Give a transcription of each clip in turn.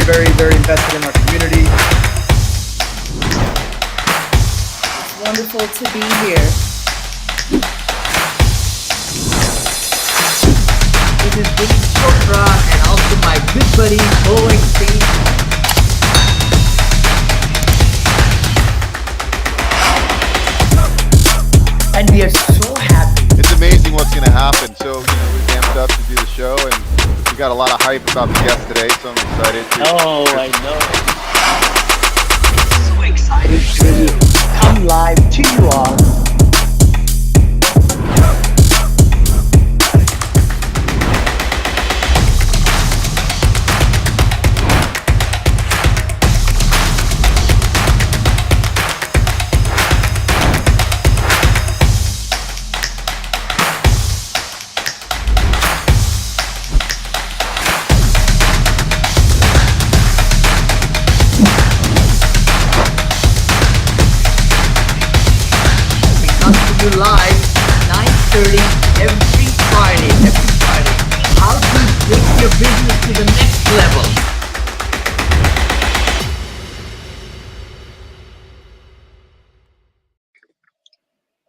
very, very invested in our community. It's wonderful to be here. This is Vinney Chopra and also my good buddy Beau. And we are so happy. It's amazing what's going to happen. So, we're amped up to do the show, and we got a lot of hype about the guest today, so I'm excited. Oh, I know. So excited to come live to you all. Live 9:30 every Friday. How to take your business to the next level.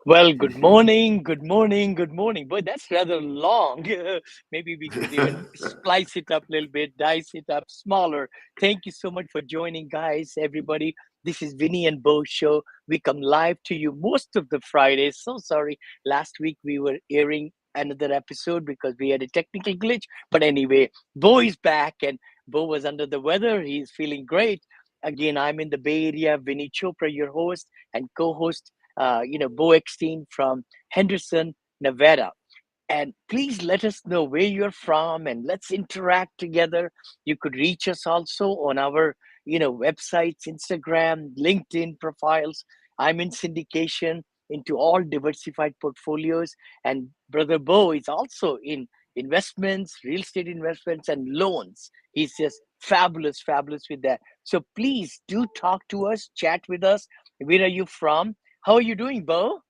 Well, good morning. Boy, that's rather long. Maybe we could even splice it up a little bit, dice it up smaller. Thank you so much for joining, guys, everybody. This is Vinney and Beau show. We come live to you most of the Fridays. So sorry, last week we were airing another episode because we had a technical glitch. But anyway, Beau is back, and Beau was under the weather. He's feeling great. Again, I'm in the Bay Area. Vinney Chopra, your host and co-host. Beau Eckstein from Henderson, Nevada. And please let us know where you're from and let's interact together. You could reach us also on our, websites, Instagram, LinkedIn profiles. I'm in syndication into all diversified portfolios. And Brother Beau is also in investments, real estate investments, and loans. He's just fabulous, fabulous with that. So please do talk to us, chat with us. Where are you from? How are you doing, Beau?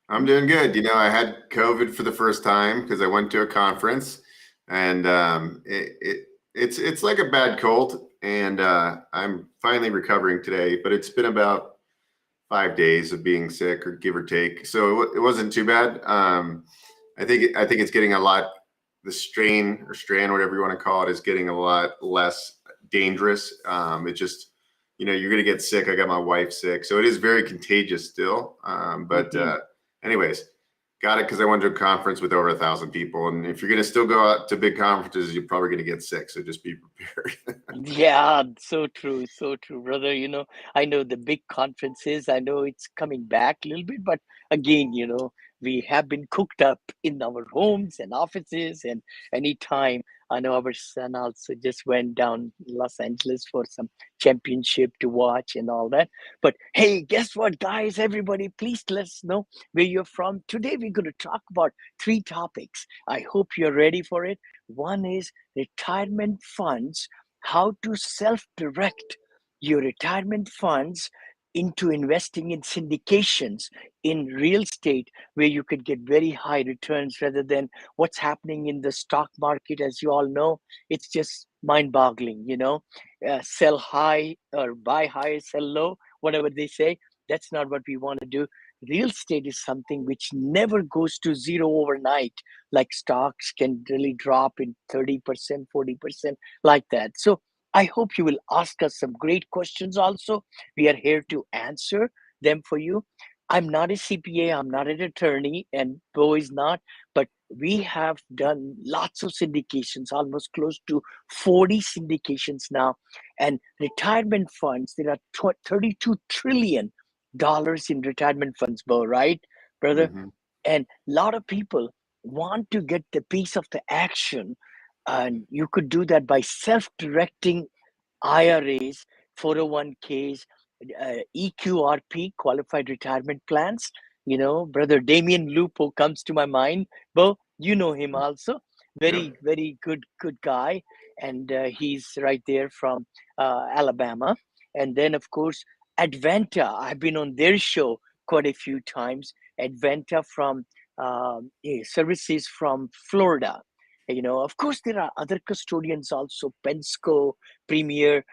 I'm doing good. I had COVID for the first time because I went to a conference, and it's like a bad cold, and I'm finally recovering today. But it's been about 5 days of being sick, or give or take, so it wasn't too bad. I think it's getting a lot. The strain or strand, whatever you want to call it, is getting a lot less dangerous. It just you're going to get sick. I got my wife sick. So it is very contagious still. Anyways, got it because I went to a conference with over 1,000 people. And if you're going to still go out to big conferences, you're probably going to get sick. So just be prepared. Yeah, so true, brother. I know the big conferences, I know it's coming back a little bit, but again, we have been cooked up in our homes and offices and anytime. I know our son also just went down Los Angeles for some championship to watch and all that. But hey, guess what, guys? Everybody, please let us know where you're from. Today, we're going to talk about 3 topics. I hope you're ready for it. One is retirement funds, how to self-direct your retirement funds into investing in syndications in real estate where you could get very high returns rather than what's happening in the stock market. As you all know, it's just mind-boggling. Sell high or buy high, sell low, whatever they say. That's not what we want to do. Real estate is something which never goes to zero overnight, like stocks can really drop in 30%, 40%, like that. So I hope you will ask us some great questions also. We are here to answer them for you. I'm not a CPA, I'm not an attorney, and Beau is not, but we have done lots of syndications, almost close to 40 syndications now. And retirement funds, there are $32 trillion in retirement funds, Beau, right, brother? Mhm. And a lot of people want to get the piece of the action, and you could do that by self-directing IRAs, 401ks, EQRP, qualified retirement plans. Brother Damien Lupo comes to my mind. Beau, you know him also. Yep. Very good guy. And he's right there from Alabama. And then, of course, Advanta. I've been on their show quite a few times. Advanta from services from Florida. Of course, there are other custodians also, Pensco, Premier,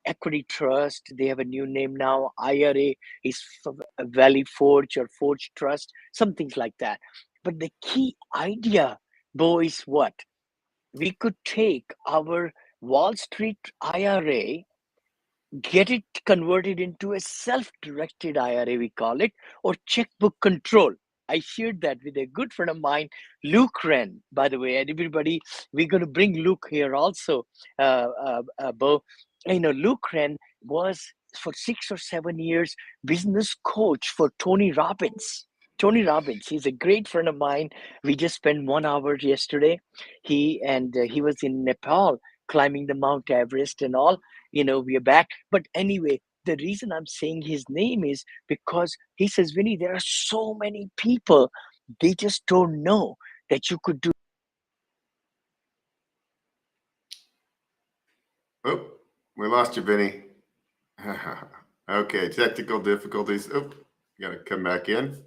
Equity Trust. They have a new name now. IRA is Valley Forge or Forge Trust, some things like that. But the key idea, Bo, is what? We could take our Wall Street IRA, get it converted into a self-directed IRA, we call it, or checkbook control. I shared that with a good friend of mine, Luke Wren, by the way. And everybody, we're going to bring Luke here also, Bo. Luke Wren was for 6 or 7 years business coach for Tony Robbins. Tony Robbins, he's a great friend of mine. We just spent 1 hour yesterday. He was in Nepal climbing the Mount Everest and all. We are back. But anyway, the reason I'm saying his name is because he says, Vinny, there are so many people, they just don't know that you could do. Oh, we lost you, Vinny. Okay, technical difficulties. Oh, you gotta come back in.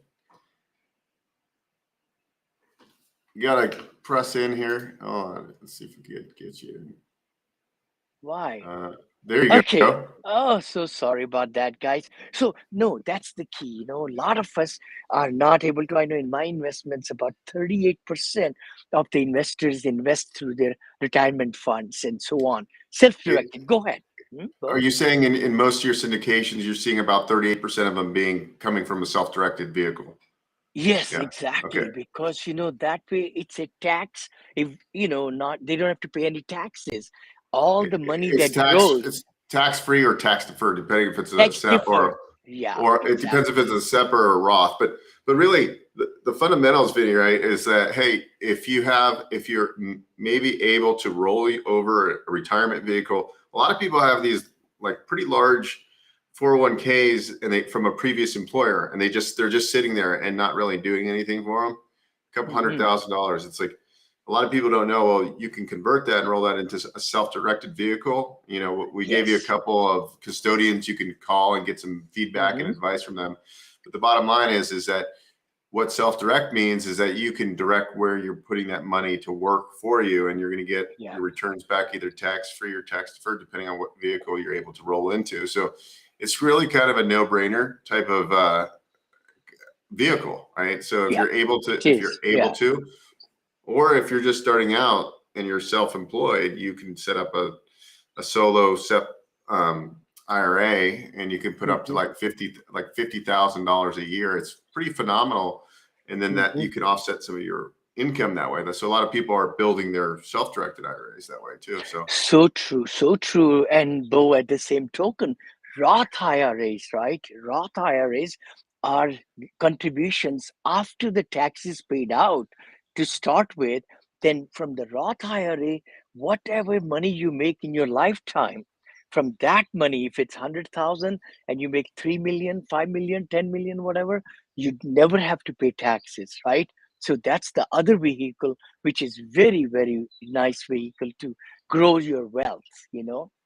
You gotta press in here. Oh, let's see if we can get you in. Why? There you Okay. go. Oh, so sorry about that, guys. So, no, that's the key. A lot of us are not able to. I know in my investments, about 38% of the investors invest through their retirement funds and so on. Self-directed. Go ahead. Bo? Are you saying in most of your syndications, you're seeing about 38% of them coming from a self-directed vehicle? Yes, Yeah. exactly. Okay. Because that way it's a tax. If not, they don't have to pay any taxes. All the money It's that grows, it's tax-free or tax-deferred, depending if it's a tax SEP deferred. Yeah, or it depends if it's a SEP or a Roth. But really, the fundamentals, Vinny, right, is that hey, if you're maybe able to roll over a retirement vehicle, a lot of people have these like pretty large 401ks and from a previous employer, and they're just sitting there and not really doing anything for them. A couple $100,000. It's like a lot of people don't know. Well, you can convert that and roll that into a self-directed vehicle. We gave you a couple of custodians you can call and get some feedback and advice from them. But the bottom line is that what self-direct means is that you can direct where you're putting that money to work for you, and you're going to get your returns back either tax-free or tax-deferred, depending on what vehicle you're able to roll into. So it's really kind of a no-brainer type of vehicle, right? So if you're able to, or if you're just starting out and you're self-employed, you can set up a solo SEP IRA, and you can put up to like $50,000 a year. It's pretty phenomenal, and then that you can offset some of your income that way. So a lot of people are building their self-directed IRAs that way too. So true, so true. And Bo, at the same token, Roth IRAs, right? Roth IRAs are contributions after the tax is paid out to start with. Then from the Roth IRA, whatever money you make in your lifetime, from that money, if it's 100,000 and you make 3 million, 5 million, 10 million, whatever, you never have to pay taxes, right? So that's the other vehicle, which is very, very nice vehicle to grow your wealth,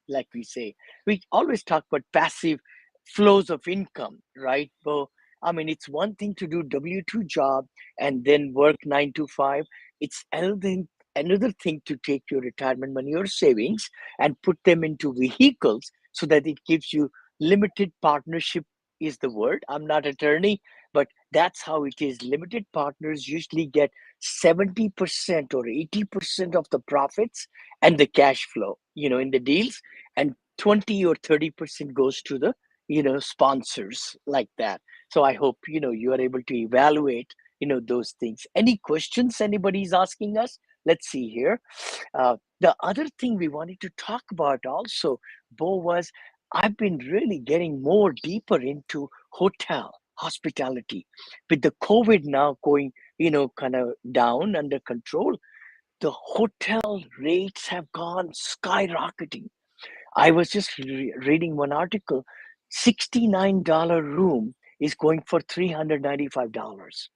like we say. We always talk about passive flows of income, right? But I mean, it's one thing to do W-2 job and then work 9 to 5. It's another thing to take your retirement money or savings and put them into vehicles so that it gives you limited partnership is the word. I'm not attorney, but that's how it is. Limited partners usually get 70% or 80% of the profits and the cash flow, in the deals, and 20 or 30% goes to the, sponsors like that. So I hope, you are able to evaluate, those things. Any questions anybody's asking us? Let's see here. The other thing we wanted to talk about also, Bo, was I've been really getting more deeper into hotel hospitality with the COVID now going, kind of down under control. The hotel rates have gone skyrocketing. I was just reading one article. $69 room is going for $395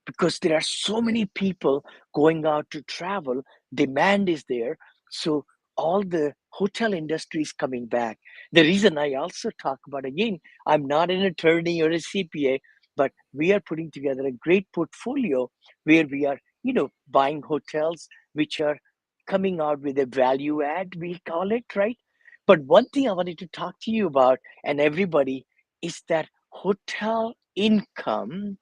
because there are so many people going out to travel. Demand is there. So all the hotel industry is coming back. The reason I also talk about, again, I'm not an attorney or a CPA, but we are putting together a great portfolio where we are, buying hotels which are coming out with a value add, we call it, right? But one thing I wanted to talk to you about and everybody is that hotel income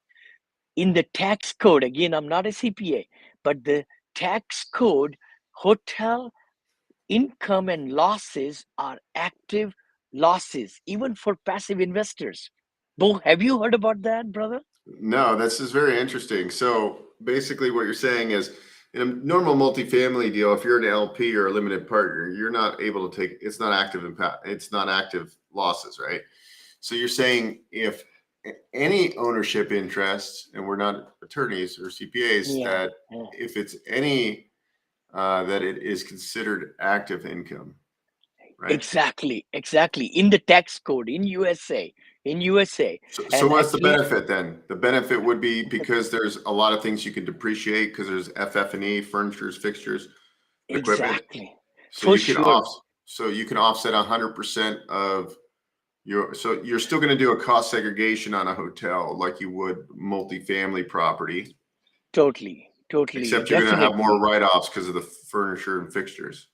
in the tax code. Again, I'm not a CPA, but the tax code, hotel income and losses are active losses, even for passive investors. Bo, have you heard about that, brother? No, this is very interesting. So basically, what you're saying is, in a normal multifamily deal, if you're an LP or a limited partner, you're not able to take. It's not active impact. It's not active losses, right? So you're saying if any ownership interest, and we're not attorneys or CPAs, Yeah. that if it's any, that it is considered active income, right? Exactly, exactly. In the tax code in USA, So and what's the actually, benefit then? The benefit would be because there's a lot of things you can depreciate because there's FF&E, furnitures, fixtures, equipment. exactly, So for you can sure. offset 100% of your. So you're still going to do a cost segregation on a hotel like you would multifamily property, Totally, totally, except you're going to have more definitely. write-offs because of the furniture and fixtures.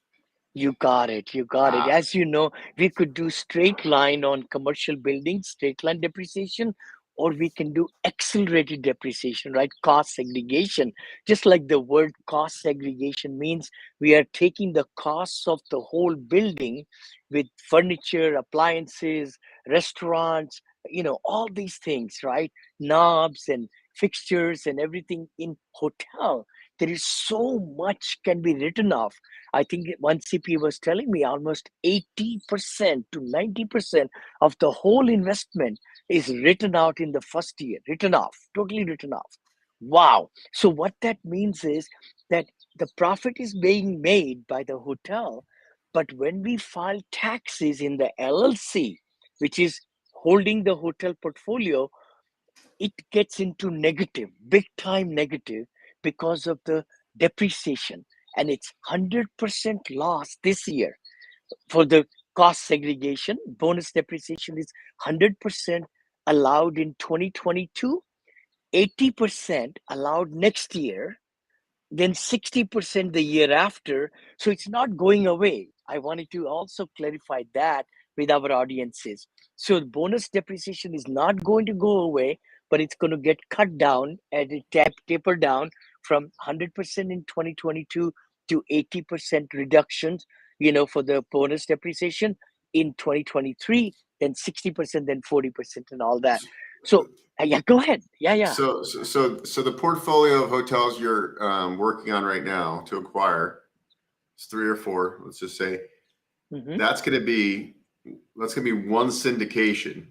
You got it. You got it. Ah, As you know, we could do straight line on commercial buildings, straight line depreciation, or we can do accelerated depreciation, right? Cost segregation. Just like the word cost segregation means, we are taking the costs of the whole building with furniture, appliances, restaurants, all these things, right? Knobs and fixtures and everything in hotel. There is so much can be written off. I think one CP was telling me almost 80% to 90% of the whole investment is written out in the first year, written off, totally written off. Wow. So, what that means is that the profit is being made by the hotel, but when we file taxes in the LLC, which is holding the hotel portfolio, it gets into negative, big time negative, because of the depreciation. And it's 100% loss this year for the cost segregation. Bonus depreciation is 100% allowed in 2022, 80% allowed next year, then 60% the year after. So it's not going away. I wanted to also clarify that with our audiences. So bonus depreciation is not going to go away, but it's going to get cut down and it taper down from 100% in 2022 to 80% reductions, for the bonus depreciation in 2023, then 60%, then 40% and all that. So yeah, go ahead. Yeah. So the portfolio of hotels you're working on right now to acquire, it's 3 or 4, let's just say. Mhm. That's going to be one syndication.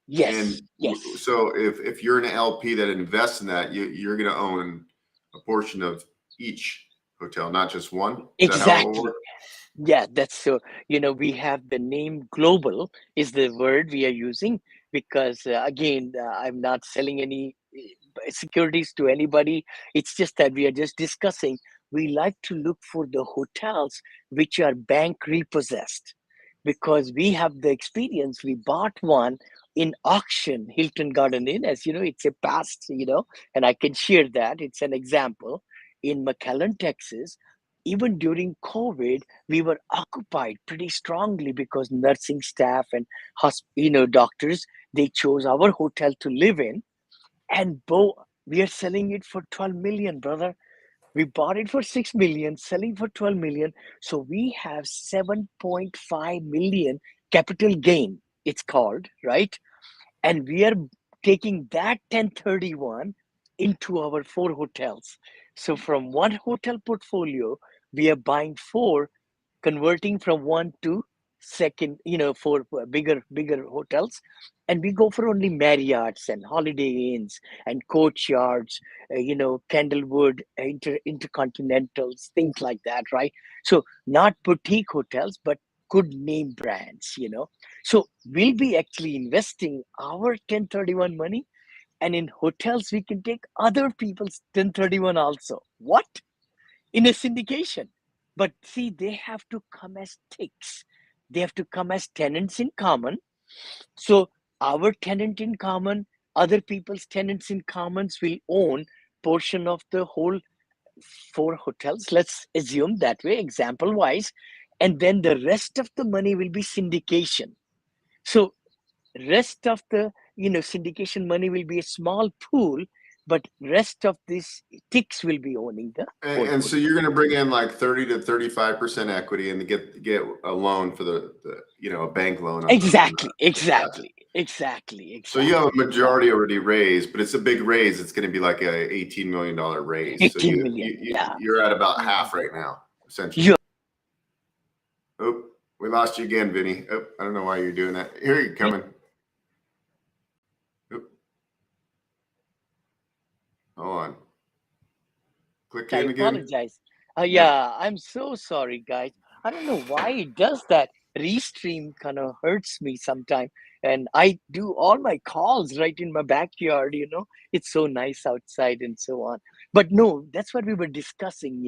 Yes, And yes. so if you're an LP that invests in that, you're going to own a portion of each hotel, not just one. Is that how it will Exactly. work? Yeah, that's so. We have the name global is the word we are using because, again, I'm not selling any securities to anybody. It's just that we are just discussing. We like to look for the hotels which are bank repossessed because we have the experience. We bought one in auction, Hilton Garden Inn, as you know, it's a past, and I can share that. It's an example in McAllen, Texas. Even during COVID, we were occupied pretty strongly because nursing staff and doctors, they chose our hotel to live in. And Bo, we are selling it for 12 million, brother. We bought it for 6 million, selling for 12 million. So we have 7.5 million capital gain, it's called, right? And we are taking that 1031 into our 4 hotels. So from one hotel portfolio, we are buying 4, converting from one to second, for bigger hotels, and we go for only Marriotts and Holiday Inns and Courtyards, Candlewood, Intercontinentals, things like that, right? So not boutique hotels, but good name brands, So we'll be actually investing our 1031 money, and in hotels we can take other people's 1031 also. What? In a syndication. But see, they have to come as ticks. They have to come as tenants in common. So our tenant in common, other people's tenants in commons will own portion of the whole 4 hotels, let's assume that way, example wise, and then the rest of the money will be syndication. So rest of the syndication money will be a small pool, but rest of this ticks will be owning the And, whole and so you're going to portfolio. bring in like 30 to 35% equity and get a loan for a bank loan on Exactly, gotcha. exactly, exactly, So you have a exactly, majority exactly. already raised, but it's a big raise. It's going to be like a $18 million raise. So 18 million, yeah. you're at about Mhm. half right now, essentially. You Oh, we lost you again, Vinny. Oh, I don't know why you're doing that. Here you're coming. Oh, hold on. Click I in again. apologize. Yeah. Yeah, I'm so sorry, guys. I don't know why it does that. Restream kind of hurts me sometimes. And I do all my calls right in my backyard. It's so nice outside and so on. But no, that's what we were discussing.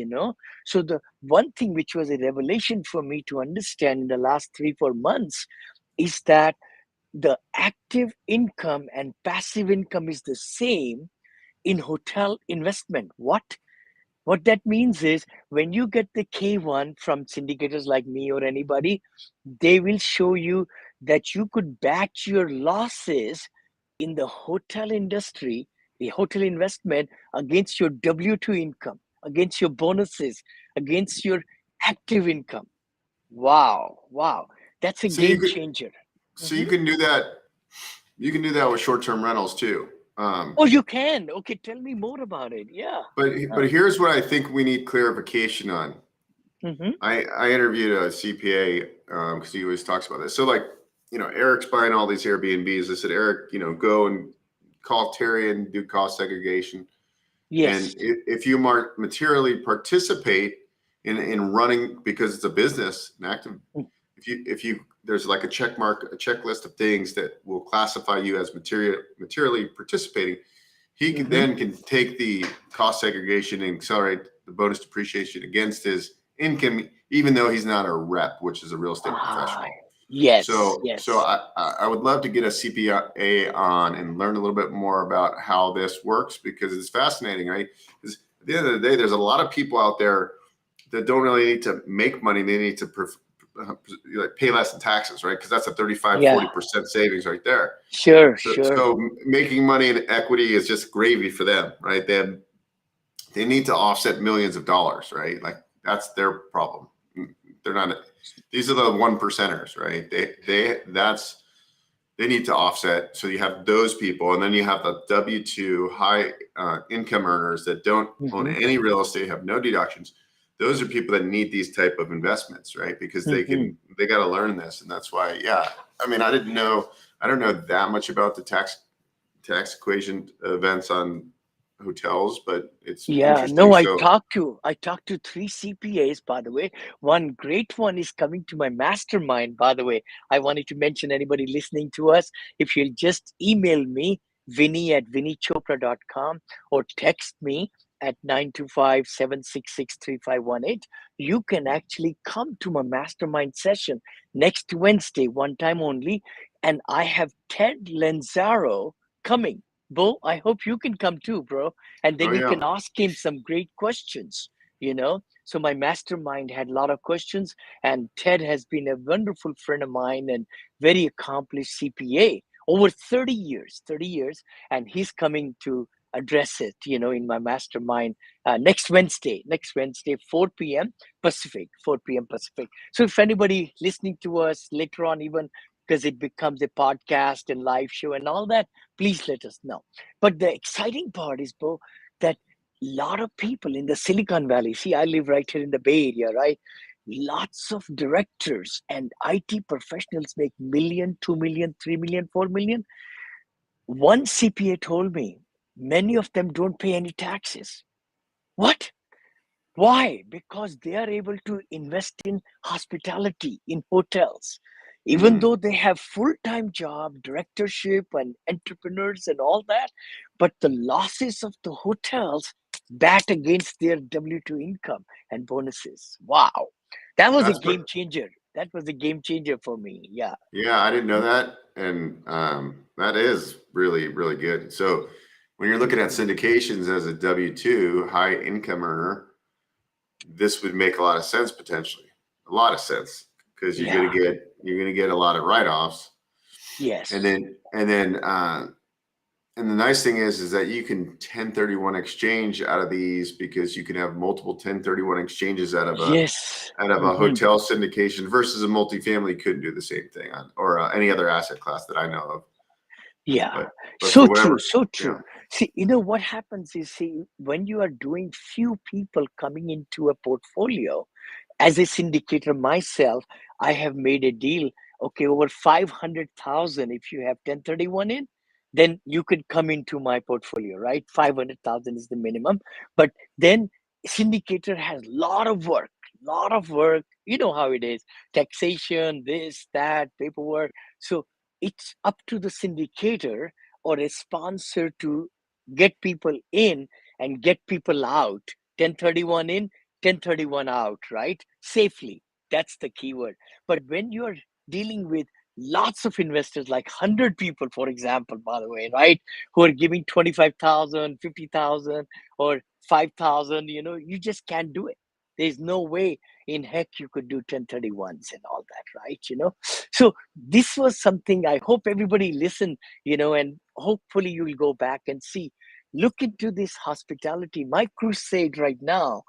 So the one thing which was a revelation for me to understand in the last 3, 4 months is that the active income and passive income is the same in hotel investment. What that means is when you get the K1 from syndicators like me or anybody, they will show you that you could batch your losses in the hotel industry, the hotel investment, against your W2 income, against your bonuses, against your active income. Wow, wow. That's a So you game could, changer. so you Mhm. can do that. You can do that with short-term rentals too. Oh, you can. Okay, tell me more about it. Yeah. But here's what I think we need clarification on. Mm-hmm. I interviewed a CPA because he always talks about this. So like, Eric's buying all these Airbnbs. I said, Eric, go and call Terry and do cost segregation. And Yes. if you materially participate in running, because it's a business, an active, if you there's like a check mark, a checklist of things that will classify you as materially participating. He can Mm-hmm. then take the cost segregation and accelerate the bonus depreciation against his income, even though he's not a rep, which is a real estate Ah, professional. yes, So yes. I would love to get a CPA on and learn a little bit more about how this works, because it's fascinating, right? Because at the end of the day, there's a lot of people out there that don't really need to make money. They need to like pay less in taxes, right? Because that's a 35, Yeah, 40% savings right there. sure, So, sure. so making money in equity is just gravy for them, right? They need to offset millions of dollars, right? Like that's their problem. They're not. These are the 1%ers, right? They need to offset. So you have those people, and then you have the W2 high income earners that don't own Mm-hmm. any real estate, have no deductions. Those are people that need these type of investments, right? Because they Mm-hmm. got to learn this, and that's why. Yeah, I mean, I don't know that much about the tax equation events on hotels, but it's Yeah, interesting. no, I So, talked to I talked to 3 CPAs, by the way. One great one is coming to my mastermind, by the way. I wanted to mention anybody listening to us, if you'll just email me, Vinney@vinneychopra.com, or text me at 925-766-3518, you can actually come to my mastermind session next Wednesday, one time only. And I have Ted Lenzaro coming. Bo, I hope you can come too, bro, and oh then you yeah, can ask him some great questions. So my mastermind had a lot of questions, and Ted has been a wonderful friend of mine and very accomplished CPA over 30 years, and he's coming to address it in my mastermind next Wednesday 4 p.m. Pacific, 4 p.m. Pacific. So if anybody listening to us later on, even because it becomes a podcast and live show and all that, please let us know. But the exciting part is, Bo, that a lot of people in the Silicon Valley, see, I live right here in the Bay Area, right? Lots of directors and IT professionals make million, 2 million, 3 million, 4 million. One CPA told me many of them don't pay any taxes. What? Why? Because they are able to invest in hospitality, in hotels. Even hmm. though they have full-time job, directorship and entrepreneurs and all that, but the losses of the hotels bat against their W2 income and bonuses. Wow. That was a That's game what. changer. That was a game changer for me. Yeah. Yeah, I didn't know that, and that is really really good. So when you're looking at syndications as a W-2 high income earner, this would make a lot of sense potentially. A lot of sense, because you're Yeah. gonna get a lot of write-offs. Yes. And the nice thing is that you can 1031 exchange out of these, because you can have multiple 1031 exchanges out of a Yes. hotel syndication versus a multifamily couldn't do the same thing on, or any other asset class that I know of. Yeah. But So for true. whatever, So yeah. true. See, what happens is, when you are doing few people coming into a portfolio, as a syndicator myself, I have made a deal. Okay, over 500,000. If you have 1031 in, then you could come into my portfolio, right? 500,000 is the minimum. But then syndicator has a lot of work, lot of work. You know how it is: taxation, this, that, paperwork. So it's up to the syndicator or a sponsor to get people in and get people out. 1031 in, 1031 out, right? Safely. That's the keyword. But when you're dealing with lots of investors, like 100 people, for example, by the way, right, who are giving 25,000, 50,000, or 5,000, you just can't do it. There's no way in heck you could do 1031s and all that, right? So this was something I hope everybody listened, and hopefully you'll go back and see. Look into this hospitality. My crusade right now,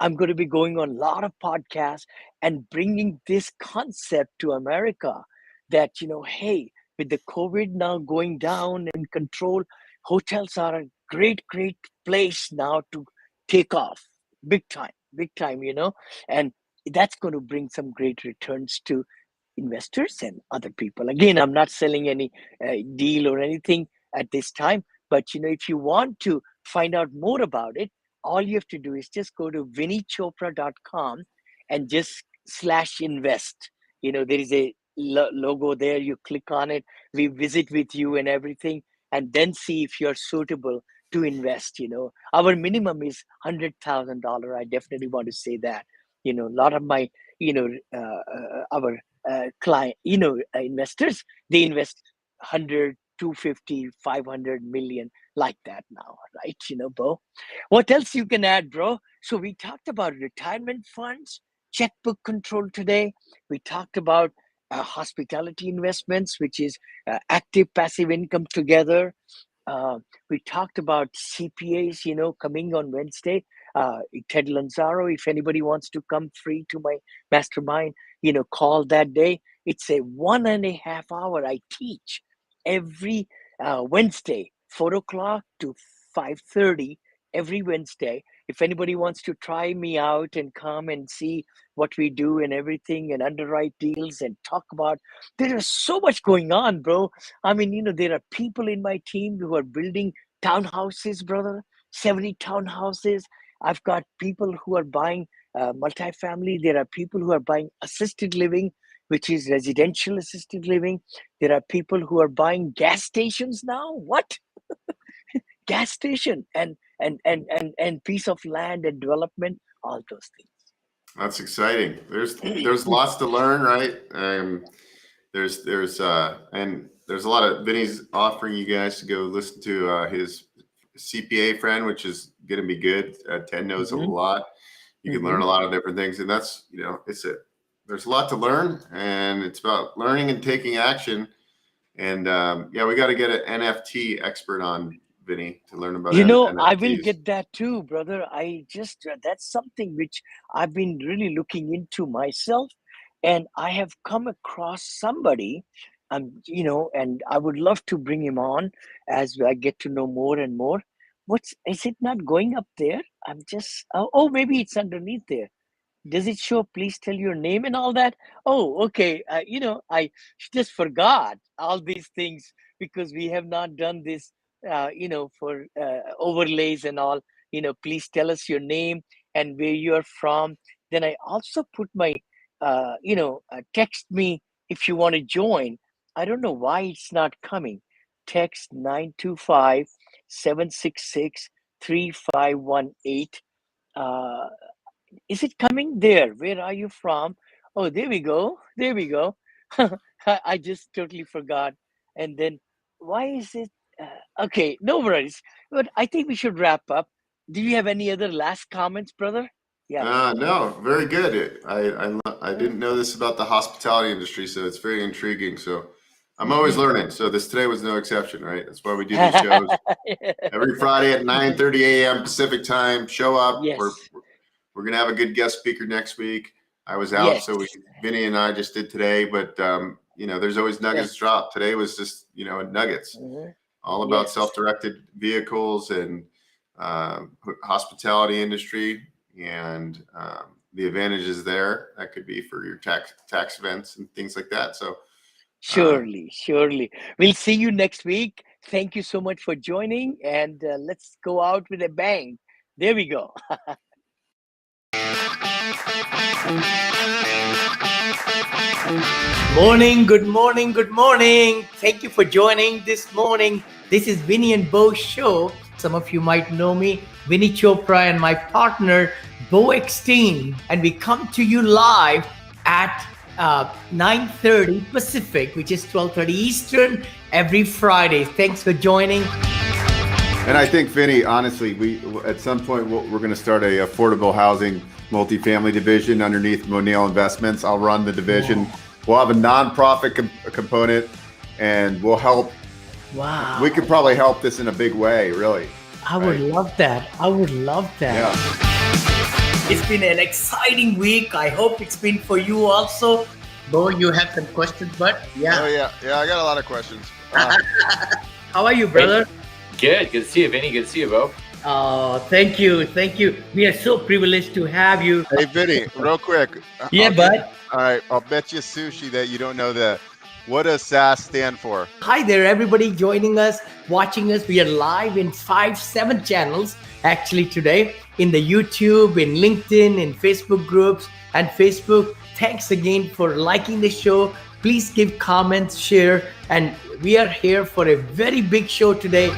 I'm going to be going on a lot of podcasts and bringing this concept to America, that, hey, with the COVID now going down and control, hotels are a great, great place now to take off big time, and that's going to bring some great returns to investors and other people. Again, I'm not selling any deal or anything at this time, but if you want to find out more about it, all you have to do is just go to vinneychopra.com and just /invest. There is a logo there. You click on it, we visit with you and everything, and then see if you're suitable to invest. Our minimum is $100,000. I definitely want to say that. A lot of my, our client, investors, they invest 100, 250, 500 million, like that now, right? Beau, what else you can add, bro? So we talked about retirement funds, checkbook control today. We talked about hospitality investments, which is active passive income together. We talked about CPAs, coming on Wednesday. Ted Lanzaro, if anybody wants to come free to my mastermind, call that day. It's a 1.5 hour I teach every Wednesday, 4 o'clock to 5:30 every Wednesday. If anybody wants to try me out and come and see what we do and everything, and underwrite deals and talk about, there is so much going on, bro. I mean, there are people in my team who are building townhouses, brother, 70 townhouses. I've got people who are buying multifamily. There are people who are buying assisted living, which is residential assisted living. There are people who are buying gas stations now. What? Gas station and piece of land and development, all those things. That's exciting. There's lots to learn, right? There's and there's a lot of Vinny's offering you guys to go listen to his CPA friend, which is going to be good. Ted knows a lot. You can learn a lot of different things, and that's there's a lot to learn, and it's about learning and taking action. And yeah, we got to get an NFT expert on, Vinny, to learn about I will NFTs. get that too, brother. I just, that's something which I've been really looking into myself. And I have come across somebody, and I would love to bring him on as I get to know more and more. Is it not going up there? I'm just, oh, maybe it's underneath there. Does it show, please tell your name and all that? Oh, okay. I just forgot all these things because we have not done this, for overlays and all. Please tell us your name and where you are from. Then I also put my, text me if you want to join. I don't know why it's not coming. Text 925-766-3518. Is it coming there? Where are you from? Oh, there we go. There we go. I just totally forgot. And then why is it? Okay, no worries. But I think we should wrap up. Do you have any other last comments, brother? Yeah. No, very good. I didn't know this about the hospitality industry, so it's very intriguing. So I'm always learning. So today was no exception, right? That's why we do these shows every Friday at 9:30 a.m. Pacific time. Show up. Yes. We're gonna have a good guest speaker next week. I was out, Yes. so Vinney and I just did today, but there's always nuggets dropped. Today was just nuggets, all about Yes. self-directed vehicles and hospitality industry and the advantages there that could be for your tax events and things like that. So Surely. We'll see you next week. Thank you so much for joining, and let's go out with a bang. There we go. Good morning. Thank you for joining this morning. This is Vinney and Beau show. Some of you might know me, Vinney Chopra, and my partner, Beau, and we come to you live at 9:30 Pacific, which is 12:30 Eastern, every Friday. Thanks for joining. And I think, Vinney, honestly, we at some point we're going to start a affordable housing multifamily division underneath Monale Investments. I'll run the division. We'll have a nonprofit component, and we'll help. Wow. We could probably help this in a big way, really. I would love that. Yeah. It's been an exciting week. I hope it's been for you also. Beau, you have some questions, but yeah. Oh yeah. I got a lot of questions. How are you, brother? Good to see you, Vinney. Good to see you, Beau. Oh, thank you. We are so privileged to have you. Hey, Vinney, real quick. Yeah, bud. All right, I'll bet you sushi that you don't know what does SAS stand for? Hi there, everybody joining us, watching us. We are live in 7 channels actually today, in the YouTube, in LinkedIn, in Facebook groups and Facebook. Thanks again for liking the show. Please give comments, share, and we are here for a very big show today.